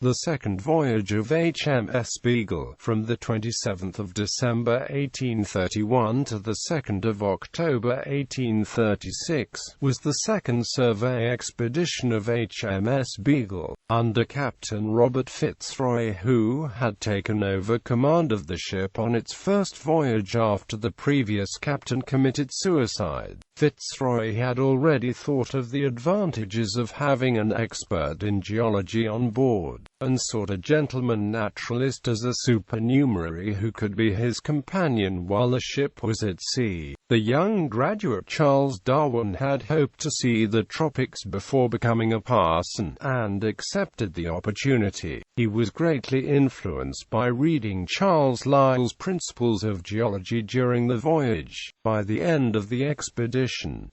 The second voyage of HMS Beagle, from the 27th of December 1831 to the 2nd of October 1836, was the second survey expedition of HMS Beagle, under Captain Robert FitzRoy, who had taken over command of the ship on its first voyage after the previous captain committed suicide. FitzRoy had already thought of the advantages of having an expert in geology on board, and sought a gentleman naturalist as a supernumerary who could be his companion while the ship was at sea. The young graduate Charles Darwin had hoped to see the tropics before becoming a parson, and accepted the opportunity. He was greatly influenced by reading Charles Lyell's Principles of Geology during the voyage. By the end of the expedition,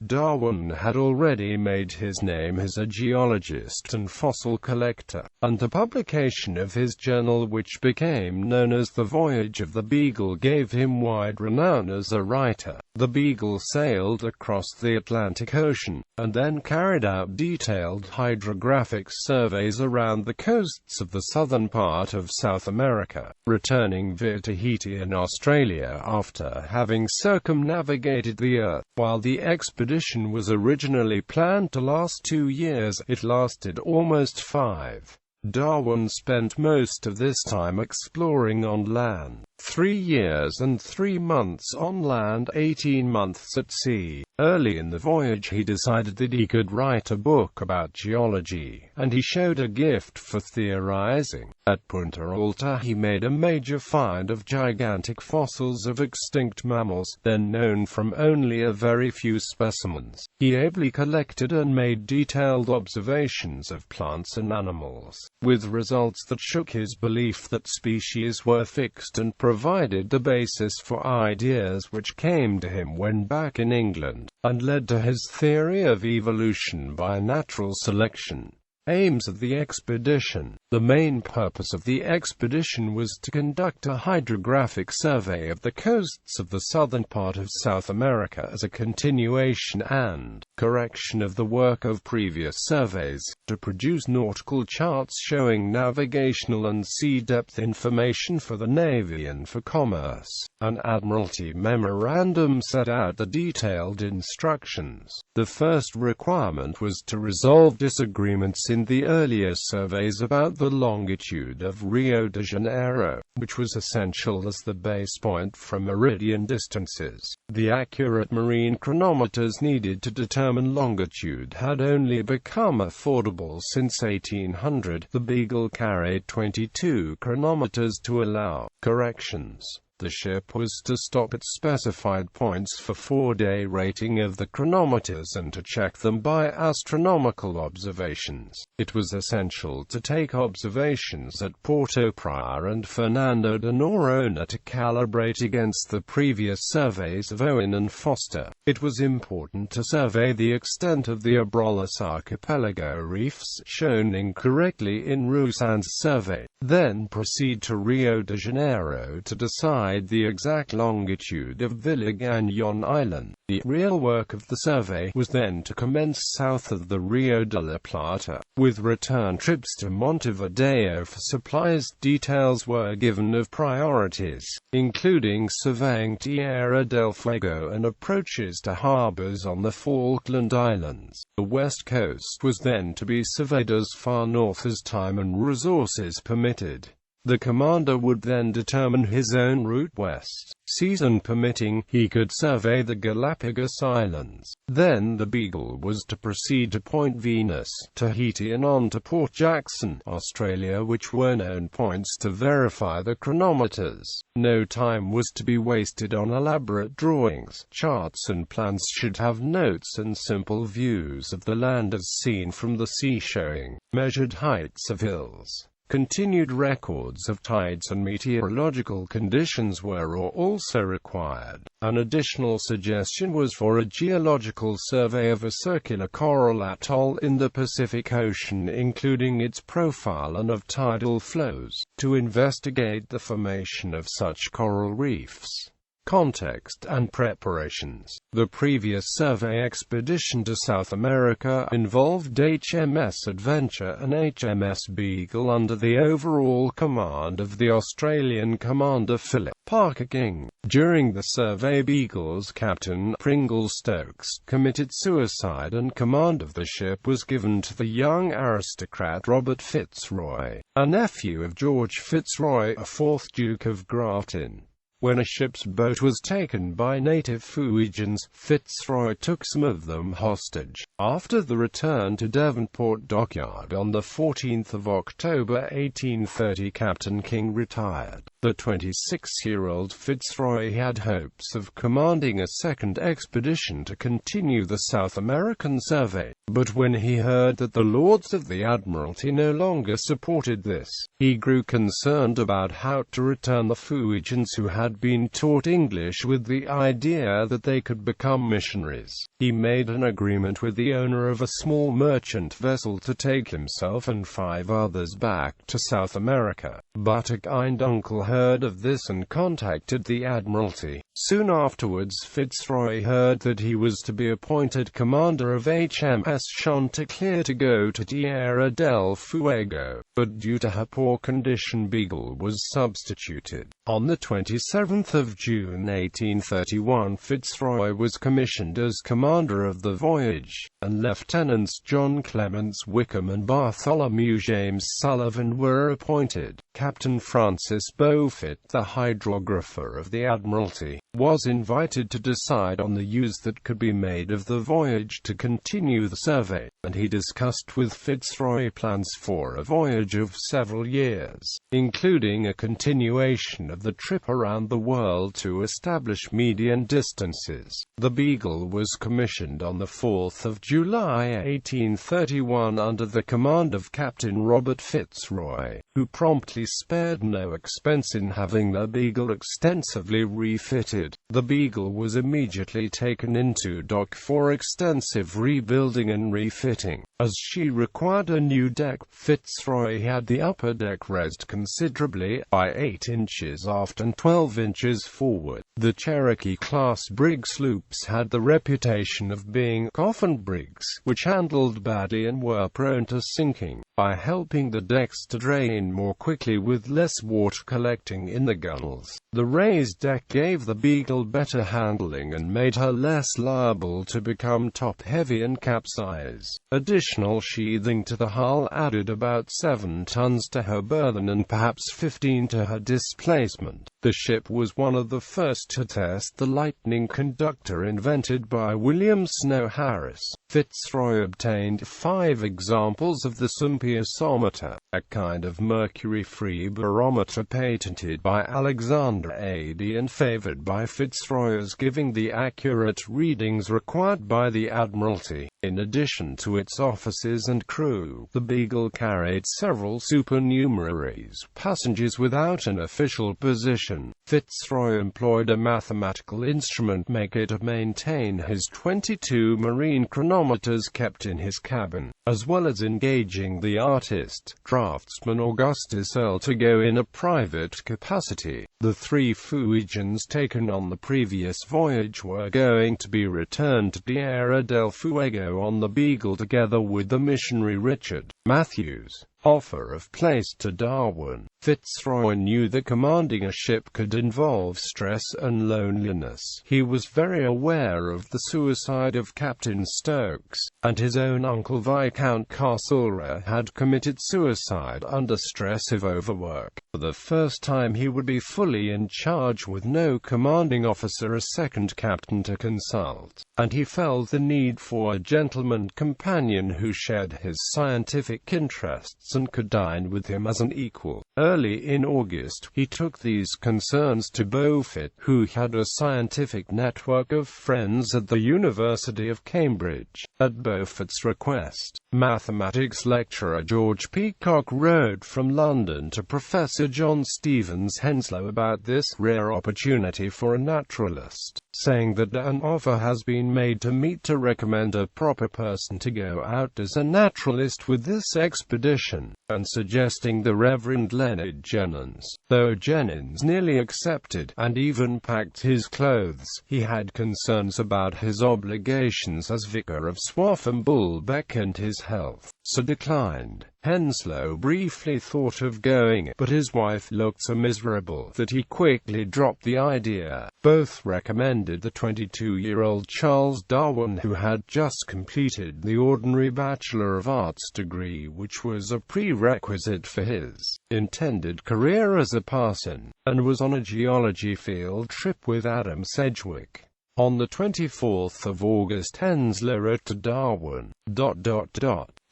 Darwin had already made his name as a geologist and fossil collector, and the publication of his journal, which became known as the Voyage of the Beagle, gave him wide renown as a writer. The Beagle sailed across the Atlantic Ocean, and then carried out detailed hydrographic surveys around the coasts of the southern part of South America, returning via Tahiti in Australia after having circumnavigated the Earth. While the expedition was originally planned to last 2 years, it lasted almost 5. Darwin spent most of this time exploring on land, 3 years and 3 months on land, 18 months at sea. Early in the voyage he decided that he could write a book about geology, and he showed a gift for theorizing. At Punta Alta he made a major find of gigantic fossils of extinct mammals, then known from only a very few specimens. He ably collected and made detailed observations of plants and animals, with results that shook his belief that species were fixed and provided the basis for ideas which came to him when back in England, and led to his theory of evolution by natural selection. Aims of the expedition. The main purpose of the expedition was to conduct a hydrographic survey of the coasts of the southern part of South America as a continuation and correction of the work of previous surveys, to produce nautical charts showing navigational and sea depth information for the Navy and for commerce. An Admiralty memorandum set out the detailed instructions. The first requirement was to resolve disagreements in the earlier surveys about the longitude of Rio de Janeiro, which was essential as the base point from meridian distances. The accurate marine chronometers needed to determine longitude had only become affordable since 1800. The Beagle carried 22 chronometers to allow corrections. The ship was to stop at specified points for 4-day rating of the chronometers and to check them by astronomical observations. It was essential to take observations at Porto Praya and Fernando de Noronha to calibrate against the previous surveys of Owen and Foster. It was important to survey the extent of the Abrolhos archipelago reefs, shown incorrectly in Roussan's survey. Then proceed to Rio de Janeiro to decide the exact longitude of Vilagagnon Island. The real work of the survey was then to commence south of the Rio de la Plata, with return trips to Montevideo for supplies. Details were given of priorities, including surveying Tierra del Fuego and approaches to harbors on the Falkland Islands. The west coast was then to be surveyed as far north as time and resources permitted. The commander would then determine his own route west. Season permitting, he could survey the Galapagos Islands. Then the Beagle was to proceed to Point Venus, Tahiti, and on to Port Jackson, Australia, which were known points to verify the chronometers. No time was to be wasted on elaborate drawings. Charts and plans should have notes and simple views of the land as seen from the sea, showing measured heights of hills. Continued records of tides and meteorological conditions were also required. An additional suggestion was for a geological survey of a circular coral atoll in the Pacific Ocean, including its profile and of tidal flows, to investigate the formation of such coral reefs. Context and preparations. The previous survey expedition to South America involved HMS Adventure and HMS Beagle under the overall command of the Australian commander Philip Parker King. During the survey, Beagle's captain, Pringle Stokes, committed suicide and command of the ship was given to the young aristocrat Robert FitzRoy, a nephew of George FitzRoy, a 4th Duke of Grafton. When a ship's boat was taken by native Fuegians, FitzRoy took some of them hostage. After the return to Devonport Dockyard on the 14th of October 1830, Captain King retired. The 26-year-old FitzRoy had hopes of commanding a second expedition to continue the South American survey, but when he heard that the Lords of the Admiralty no longer supported this, he grew concerned about how to return the Fuegians who had been taught English with the idea that they could become missionaries. He made an agreement with the owner of a small merchant vessel to take himself and 5 others back to South America, but a kind uncle heard of this and contacted the Admiralty. Soon afterwards, FitzRoy heard that he was to be appointed commander of HMS Chanticleer to go to Tierra del Fuego, but due to her poor condition, Beagle was substituted. On the 27th of June 1831, FitzRoy was commissioned as commander of the Voyage, and Lieutenants John Clements Wickham and Bartholomew James Sullivan were appointed. Captain Francis Beaufort, the hydrographer of the Admiralty, was invited to decide on the use that could be made of the voyage to continue the survey, and he discussed with FitzRoy plans for a voyage of several years, including a continuation of the trip around the world to establish median distances. The Beagle was commissioned on the 4th of July 1831 under the command of Captain Robert FitzRoy, who promptly spared no expense in having the Beagle extensively refitted. The Beagle was immediately taken into dock for extensive rebuilding and refitting, as she required a new deck. FitzRoy had the upper deck raised considerably, by 8 inches aft and 12 inches forward. The Cherokee-class brig sloops had the reputation of being coffin brigs, which handled badly and were prone to sinking, by helping the decks to drain more quickly with less water collecting in the gunnels. The raised deck gave the Beagle better handling and made her less liable to become top-heavy and capsize. Additional sheathing to the hull added about 7 tons to her burden and perhaps 15 to her displacement. The ship was one of the first to test the lightning conductor invented by William Snow Harris. FitzRoy obtained 5 examples of the sympiosometer, a kind of mercury-free barometer patented by Alexander Ady and favored by FitzRoy as giving the accurate readings required by the Admiralty. In addition to its officers and crew, the Beagle carried several supernumeraries, passengers without an official position. FitzRoy employed a mathematical instrument maker to maintain his 22 marine chronometers kept in his cabin, as well as engaging the artist, draftsman Augustus Earle to go in a private capacity. The 3 Fuegians taken on the previous voyage were going to be returned to Tierra del Fuego on the Beagle together with the missionary Richard Matthews' offer of place to Darwin. FitzRoy knew that commanding a ship could involve stress and loneliness. He was very aware of the suicide of Captain Stokes, and his own uncle Viscount Castlereagh had committed suicide under stress of overwork. For the first time he would be fully in charge with no commanding officer, a second captain to consult, and he felt the need for a gentleman companion who shared his scientific interests and could dine with him as an equal. Early in August, he took these concerns to Beaufort, who had a scientific network of friends at the University of Cambridge. At Beaufort's request, mathematics lecturer George Peacock wrote from London to Professor John Stevens Henslow about this rare opportunity for a naturalist. saying that an offer has been made to meet to recommend a proper person to go out as a naturalist with this expedition, and suggesting the Reverend Leonard Jennings. Though Jennings nearly accepted, and even packed his clothes, he had concerns about his obligations as vicar of Swaffham-Bulbeck and his health, so declined. Henslow briefly thought of going, but his wife looked so miserable that he quickly dropped the idea. Both recommended the 22-year-old Charles Darwin, who had just completed the ordinary Bachelor of Arts degree, which was a prerequisite for his intended career as a parson, and was on a geology field trip with Adam Sedgwick. On the 24th of August, Henslow wrote to Darwin,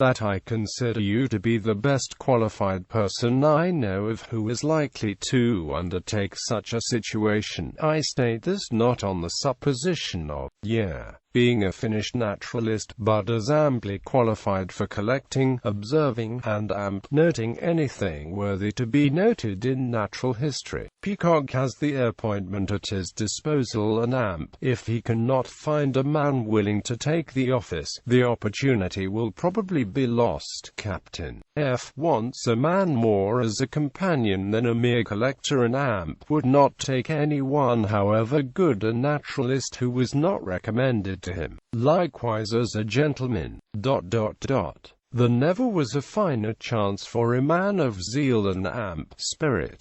that I consider you to be the best qualified person I know of who is likely to undertake such a situation. I state this not on the supposition of, being a finished naturalist, but as amply qualified for collecting, observing, and noting anything worthy to be noted in natural history. Peacock has the appointment at his disposal, and if he cannot find a man willing to take the office, the opportunity will probably be lost. Captain F wants a man more as a companion than a mere collector, and would not take anyone, however good a naturalist, who was not recommended to him. Likewise as a gentleman. There never was a finer chance for a man of zeal and spirit.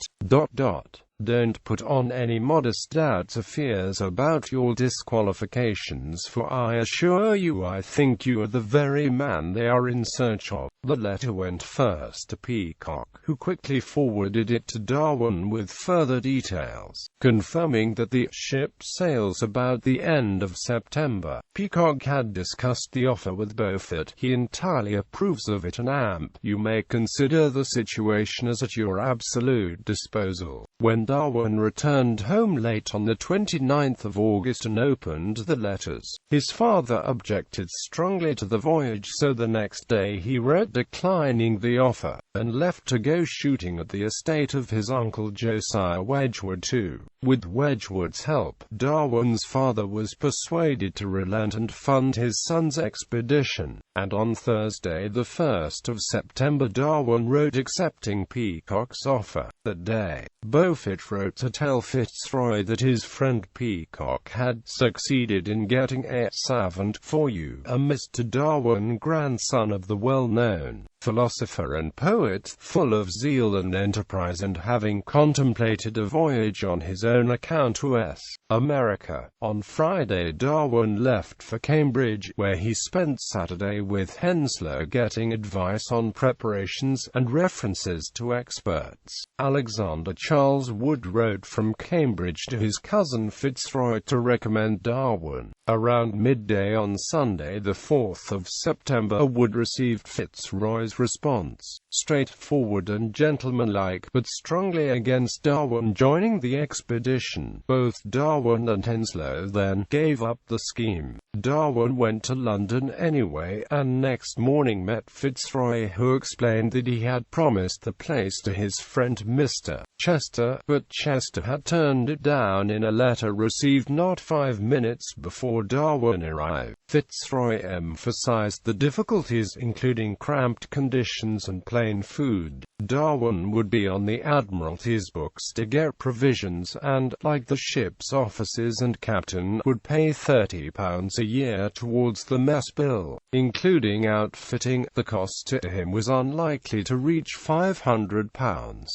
Don't put on any modest doubts or fears about your disqualifications, for I assure you I think you are the very man they are in search of. The letter went first to Peacock, who quickly forwarded it to Darwin with further details, confirming that the ship sails about the end of September. Peacock had discussed the offer with Beaufort. He entirely approves of it, and you may consider the situation as at your absolute disposal. When Darwin returned home late on the 29th of August and opened the letters, his father objected strongly to the voyage, so the next day he wrote declining the offer, and left to go shooting at the estate of his uncle Josiah Wedgwood too. With Wedgwood's help, Darwin's father was persuaded to relent and fund his son's expedition, and on Thursday the 1st of September Darwin wrote accepting Peacock's offer. That day, Beaufort wrote to tell FitzRoy that his friend Peacock had succeeded in getting a servant for you, a Mr. Darwin, grandson of the well-known philosopher and poet, full of zeal and enterprise, and having contemplated a voyage on his own account to America. On Friday Darwin left for Cambridge, where he spent Saturday with Henslow getting advice on preparations and references to experts. Alexander Charles Wood wrote from Cambridge to his cousin FitzRoy to recommend Darwin. Around midday on Sunday the 4th of September, Wood received FitzRoy's response, straightforward and gentlemanlike, but strongly against Darwin joining the expedition. Both Darwin and Henslow then gave up the scheme. Darwin went to London anyway, and next morning met FitzRoy, who explained that he had promised the place to his friend Mr. Chester, but Chester had turned it down in a letter received not 5 minutes before Darwin arrived. FitzRoy emphasized the difficulties, including cramped conditions and plain food. Darwin would be on the Admiralty's books to get provisions, and, like the ship's officers and captain, would pay £30 a year towards the mess bill, including outfitting. The cost to him was unlikely to reach £500.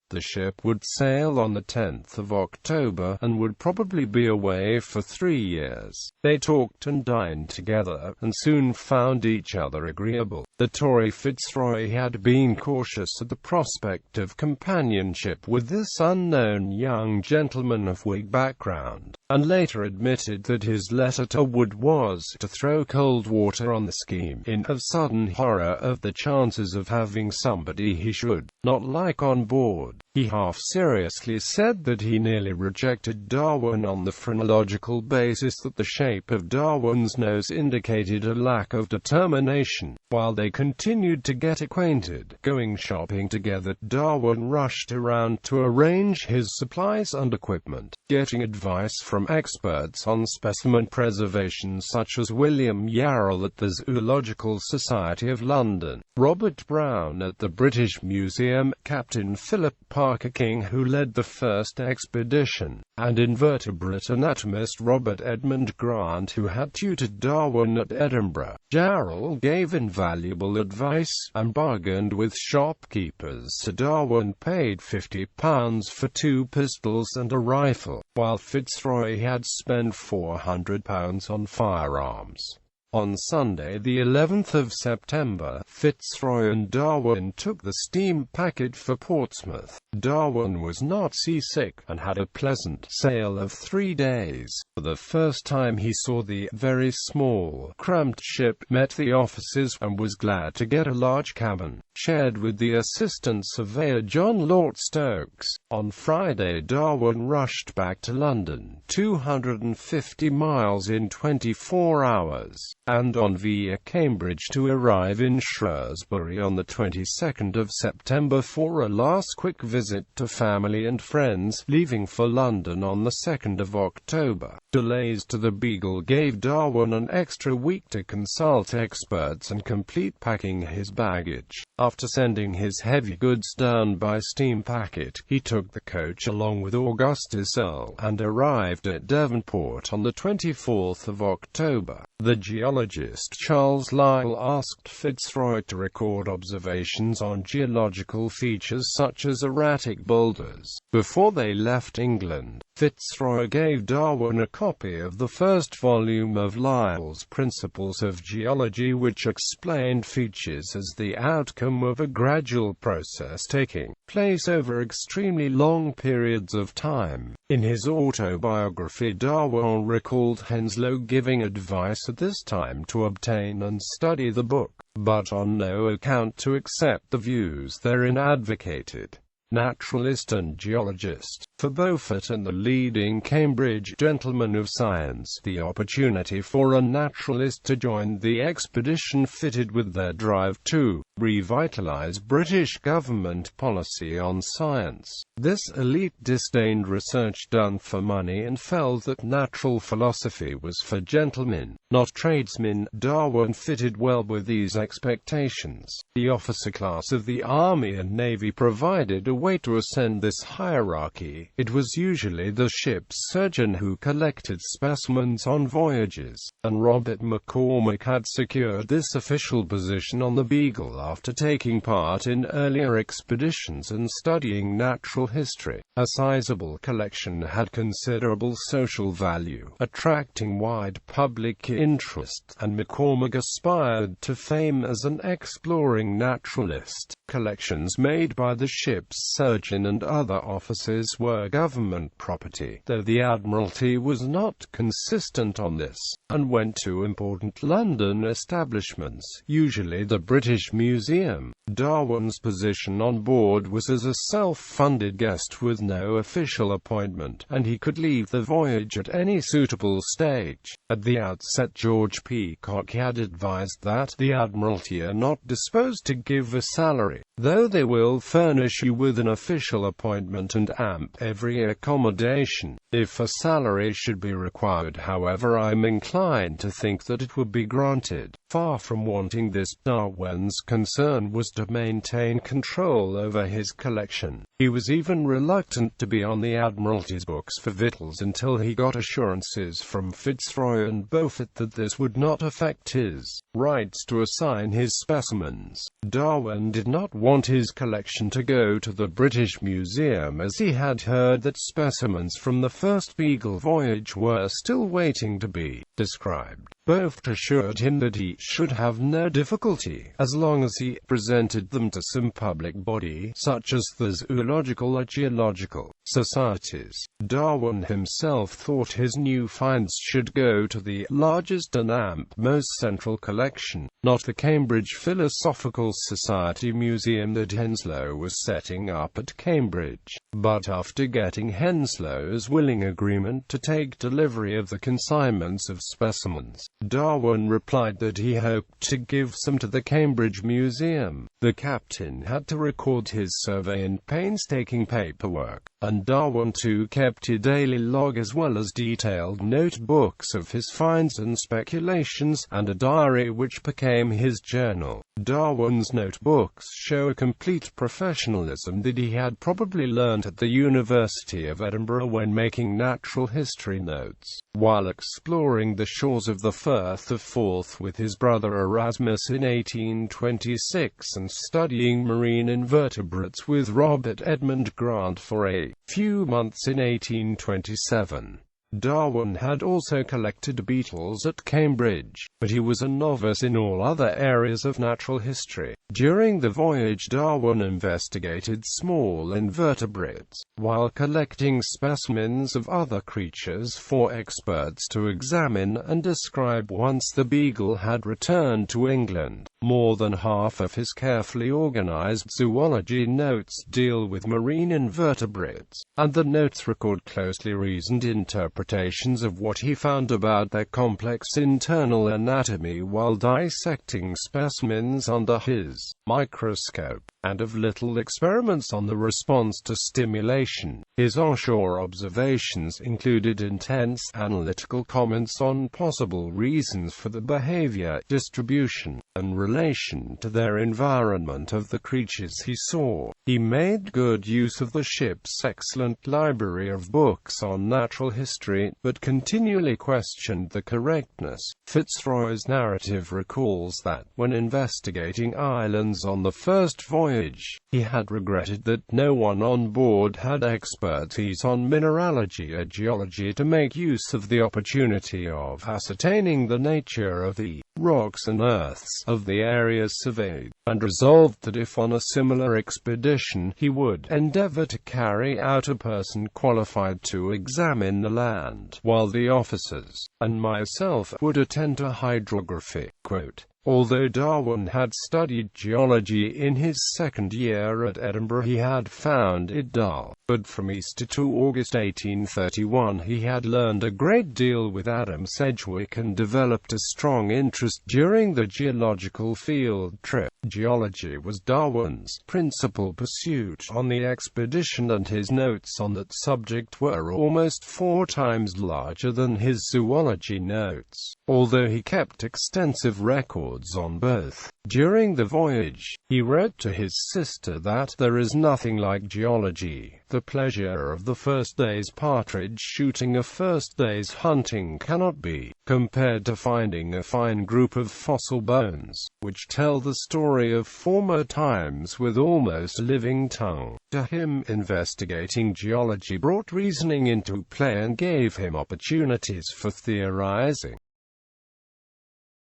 The ship would sail on the 10th of October, and would probably be away for 3 years. They talked and dined together, and soon found each other agreeable. The Tory FitzRoy had been cautious at the prospect of companionship with this unknown young gentleman of Whig background, and later admitted that his letter to Wood was to throw cold water on the scheme, in a sudden horror of the chances of having somebody he should not like on board. He half-seriously said that he nearly rejected Darwin on the phrenological basis that the shape of Darwin's nose indicated a lack of determination. While they continued to get acquainted, going shopping together, Darwin rushed around to arrange his supplies and equipment, getting advice from from experts on specimen preservation such as William Yarrell at the Zoological Society of London, Robert Brown at the British Museum, Captain Philip Parker King who led the first expedition, and invertebrate anatomist Robert Edmund Grant who had tutored Darwin at Edinburgh. Yarrell gave invaluable advice, and bargained with shopkeepers so Darwin paid £50 for 2 pistols and a rifle, while FitzRoy had spent £400 on firearms. On Sunday, the 11th of September, FitzRoy and Darwin took the steam packet for Portsmouth. Darwin was not seasick, and had a pleasant sail of 3 days. For the first time he saw the very small, cramped ship, met the officers, and was glad to get a large cabin, shared with the assistant surveyor John Lort Stokes. On Friday Darwin rushed back to London, 250 miles in 24 hours. And on via Cambridge to arrive in Shrewsbury on the 22nd of September for a last quick visit to family and friends, leaving for London on the 2nd of October. Delays to the Beagle gave Darwin an extra week to consult experts and complete packing his baggage. After sending his heavy goods down by steam packet, he took the coach along with Augustus Earle, and arrived at Devonport on the 24th of October. The geologist Charles Lyell asked FitzRoy to record observations on geological features such as erratic boulders. Before they left England, FitzRoy gave Darwin a copy of the first volume of Lyell's Principles of Geology, which explained features as the outcome of a gradual process taking place over extremely long periods of time. In his autobiography, Darwin recalled Henslow giving advice at this time to obtain and study the book, but on no account to accept the views therein advocated. Naturalist and geologist. For Beaufort and the leading Cambridge gentlemen of science, the opportunity for a naturalist to join the expedition fitted with their drive to revitalize British government policy on science. This elite disdained research done for money and felt that natural philosophy was for gentlemen, not tradesmen. Darwin fitted well with these expectations. The officer class of the Army and Navy provided a way to ascend this hierarchy. It was usually the ship's surgeon who collected specimens on voyages, and Robert McCormick had secured this official position on the Beagle after taking part in earlier expeditions and studying natural history. A sizable collection had considerable social value, attracting wide public interest, and McCormick aspired to fame as an exploring naturalist. Collections made by the ship's surgeon and other officers were government property, though the Admiralty was not consistent on this, and went to important London establishments, usually the British Museum. Darwin's position on board was as a self-funded guest with no official appointment, and he could leave the voyage at any suitable stage. At the outset, George Peacock had advised that the Admiralty are not disposed to give a salary, though they will furnish you with an official appointment and every accommodation. If a salary should be required, however, I'm inclined to think that it would be granted. Far from wanting this, Darwin's concern was to maintain control over his collection. He was even reluctant to be on the Admiralty's books for victuals until he got assurances from FitzRoy and Beaufort that this would not affect his rights to assign his specimens. Darwin did not want his collection to go to the British Museum, as he had heard that specimens from the first Beagle voyage were still waiting to be described. Beaufort assured him that he should have no difficulty, as long as he presented them to some public body, such as the Zoological or Geological societies. Darwin himself thought his new finds should go to the largest and most central collection, not the Cambridge Philosophical Society Museum that Henslow was setting up at Cambridge. But after getting Henslow's willing agreement to take delivery of the consignments of specimens, Darwin replied that he hoped to give some to the Cambridge Museum. The captain had to record his survey in painstaking paperwork, and Darwin too kept a daily log as well as detailed notebooks of his finds and speculations, and a diary which became his journal. Darwin's notebooks show a complete professionalism that he had probably learnt at the University of Edinburgh when making natural history notes, while exploring the shores of the Firth of Forth with his brother Erasmus in 1826 and studying marine invertebrates with Robert Edmund Grant for a few months in 1827. Darwin had also collected beetles at Cambridge, but he was a novice in all other areas of natural history. During the voyage, Darwin investigated small invertebrates, while collecting specimens of other creatures for experts to examine and describe. Once the Beagle had returned to England, more than half of his carefully organized zoology notes deal with marine invertebrates, and the notes record closely reasoned interpretations of what he found about their complex internal anatomy while dissecting specimens under his microscope, and of little experiments on the response to stimulation. His onshore observations included intense analytical comments on possible reasons for the behavior, distribution, and relation to their environment of the creatures he saw. He made good use of the ship's excellent library of books on natural history, but continually questioned the correctness. FitzRoy's narrative recalls that, when investigating islands on the first voyage, he had regretted that no one on board had expertise on mineralogy or geology to make use of the opportunity of ascertaining the nature of the rocks and earths of the areas surveyed, and resolved that if on a similar expedition he would endeavor to carry out a person qualified to examine the land, while the officers and myself would attend to hydrography. Quote, although Darwin had studied geology in his second year at Edinburgh, he had found it dull, but from Easter to August 1831 he had learned a great deal with Adam Sedgwick and developed a strong interest during the geological field trip. Geology was Darwin's principal pursuit on the expedition, and his notes on that subject were almost 4 times larger than his zoology notes, although he kept extensive records on both. During the voyage, he wrote to his sister that there is nothing like geology. The pleasure of the first day's partridge shooting or first day's hunting cannot be compared to finding a fine group of fossil bones, which tell the story of former times with almost a living tongue. To him, investigating geology brought reasoning into play and gave him opportunities for theorizing.